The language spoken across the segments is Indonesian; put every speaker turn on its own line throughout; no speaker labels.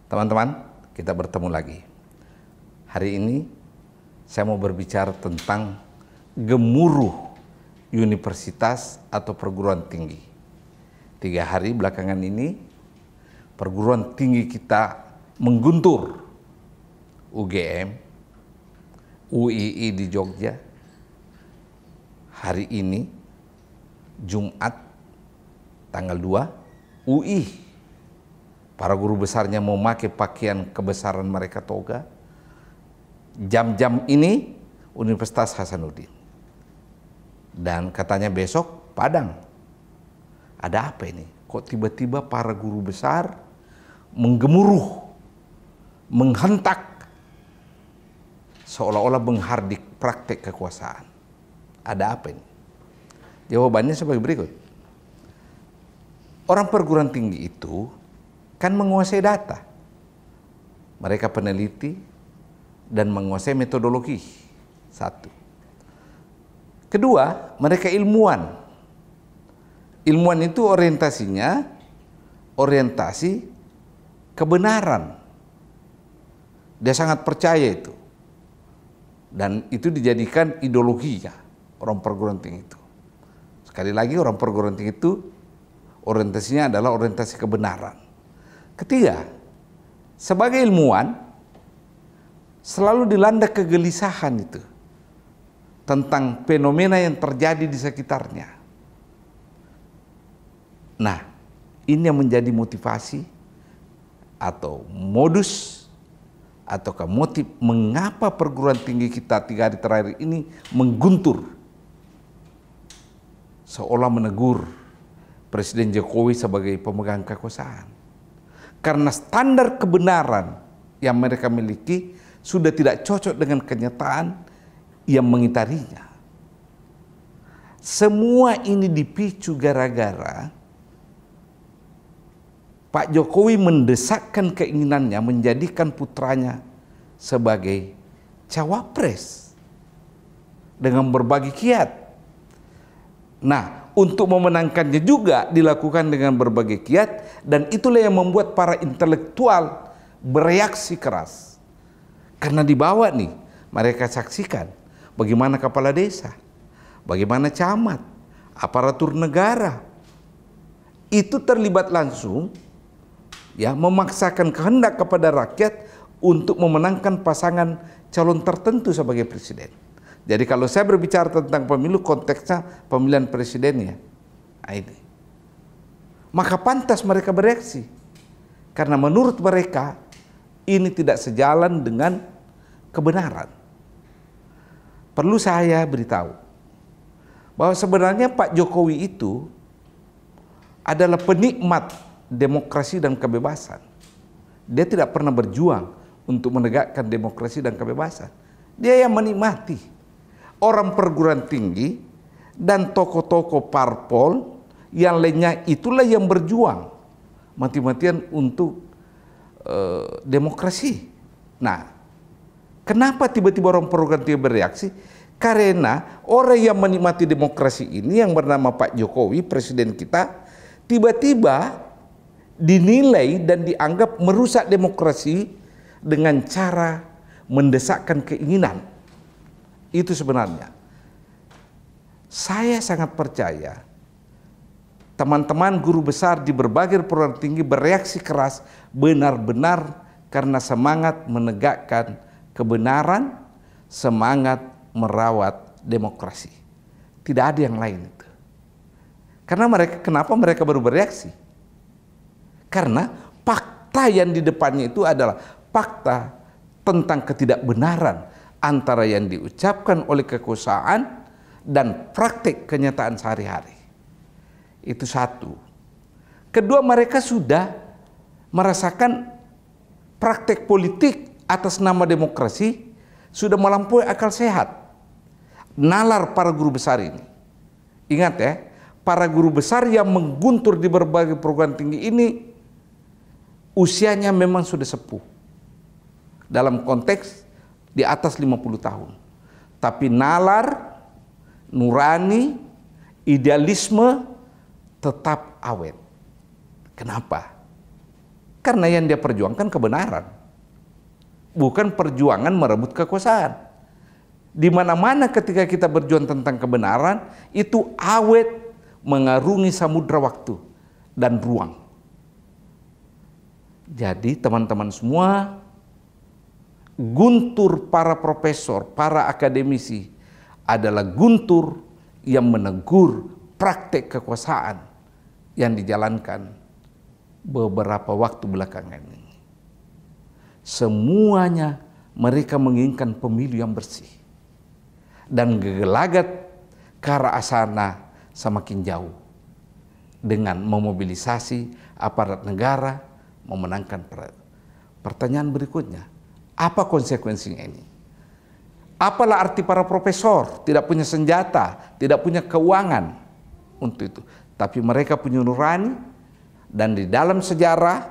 Teman-teman, kita bertemu lagi. Hari ini saya mau berbicara tentang gemuruh universitas atau perguruan tinggi. 3 hari belakangan ini perguruan tinggi kita mengguntur. UGM, UII di Jogja. Hari ini Jumat tanggal 2 UI. Para guru besarnya mau pakai pakaian kebesaran mereka toga. Jam-jam ini Universitas Hasanuddin. Dan katanya besok Padang. Ada apa ini? Kok tiba-tiba para guru besar menggemuruh, menghentak, seolah-olah menghardik praktek kekuasaan. Ada apa ini? Jawabannya sebagai berikut. Orang perguruan tinggi itu kan menguasai data. Mereka peneliti dan menguasai metodologi. 1. Kedua, mereka ilmuwan. Ilmuwan itu orientasinya orientasi kebenaran. Dia sangat percaya itu. Dan itu dijadikan ideologinya orang perguruan tinggi itu. Sekali lagi, orang perguruan tinggi itu orientasinya adalah orientasi kebenaran. Ketiga, sebagai ilmuwan selalu dilanda kegelisahan itu tentang fenomena yang terjadi di sekitarnya. Nah, ini yang menjadi motivasi atau modus ataukah motif mengapa perguruan tinggi kita 3 hari terakhir ini mengguntur, seolah menegur Presiden Jokowi sebagai pemegang kekuasaan. Karena standar kebenaran yang mereka miliki sudah tidak cocok dengan kenyataan yang mengitarinya. Semua ini dipicu gara-gara Pak Jokowi mendesakkan keinginannya menjadikan putranya sebagai cawapres dengan berbagai kiat. Nah, untuk memenangkannya juga dilakukan dengan berbagai kiat, dan itulah yang membuat para intelektual bereaksi keras. Karena dibawa nih, mereka saksikan bagaimana kepala desa, bagaimana camat, aparatur negara itu terlibat langsung ya, memaksakan kehendak kepada rakyat untuk memenangkan pasangan calon tertentu sebagai presiden. Jadi kalau saya berbicara tentang pemilu, konteksnya pemilihan presidennya, ini. Maka pantas mereka bereaksi. Karena menurut mereka ini tidak sejalan dengan kebenaran. Perlu saya beritahu bahwa sebenarnya Pak Jokowi itu adalah penikmat demokrasi dan kebebasan. Dia tidak pernah berjuang untuk menegakkan demokrasi dan kebebasan. Dia yang menikmati. Orang perguruan tinggi dan tokoh-tokoh parpol yang lainnya itulah yang berjuang mati-matian untuk demokrasi. Nah, kenapa tiba-tiba orang perguruan tinggi bereaksi? Karena orang yang menikmati demokrasi ini yang bernama Pak Jokowi, presiden kita, tiba-tiba dinilai dan dianggap merusak demokrasi dengan cara mendesakkan keinginan. Itu sebenarnya. Saya sangat percaya teman-teman guru besar di berbagai perguruan tinggi bereaksi keras benar-benar karena semangat menegakkan kebenaran, semangat merawat demokrasi. Tidak ada yang lain itu. Karena kenapa mereka baru bereaksi? Karena fakta yang di depannya itu adalah fakta tentang ketidakbenaran antara yang diucapkan oleh kekuasaan dan praktik kenyataan sehari-hari. Itu satu. Kedua, mereka sudah merasakan praktek politik atas nama demokrasi sudah melampaui akal sehat. Nalar para guru besar ini. Ingat ya, para guru besar yang mengguntur di berbagai perguruan tinggi ini usianya memang sudah sepuh. Dalam konteks di atas 50 tahun. Tapi nalar, nurani, idealisme tetap awet. Kenapa? Karena yang dia perjuangkan kebenaran, bukan perjuangan merebut kekuasaan. Di mana-mana ketika kita berjuang tentang kebenaran, itu awet mengarungi samudra waktu dan ruang. Jadi teman-teman semua, guntur para profesor, para akademisi adalah guntur yang menegur praktek kekuasaan yang dijalankan beberapa waktu belakangan ini. Semuanya mereka menginginkan pemilu yang bersih. Dan gelagat ke arah sana semakin jauh. Dengan memobilisasi aparat negara memenangkan pertanyaan berikutnya. Apa konsekuensinya ini? Apalah arti para profesor tidak punya senjata, tidak punya keuangan untuk itu. Tapi mereka punya nurani, dan di dalam sejarah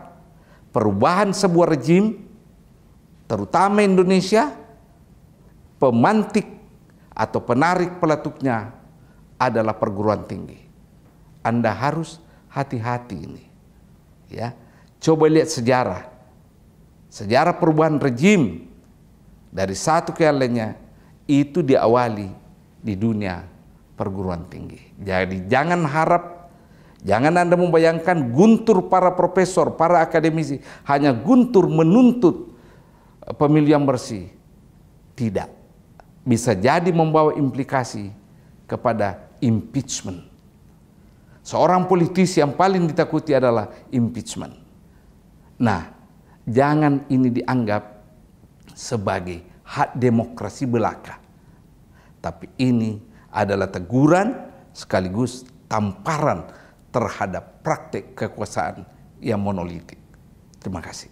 perubahan sebuah rejim, terutama Indonesia, pemantik atau penarik peletuknya adalah perguruan tinggi. Anda harus hati-hati ini. Ya, coba lihat sejarah perubahan rejim dari satu ke lainnya itu diawali di dunia perguruan tinggi. Jadi jangan Anda membayangkan guntur para profesor, para akademisi hanya guntur menuntut pemilu yang bersih. Tidak. Bisa jadi membawa implikasi kepada impeachment. Seorang politisi yang paling ditakuti adalah impeachment. Nah, jangan ini dianggap sebagai hak demokrasi belaka. Tapi ini adalah teguran sekaligus tamparan terhadap praktek kekuasaan yang monolitik. Terima kasih.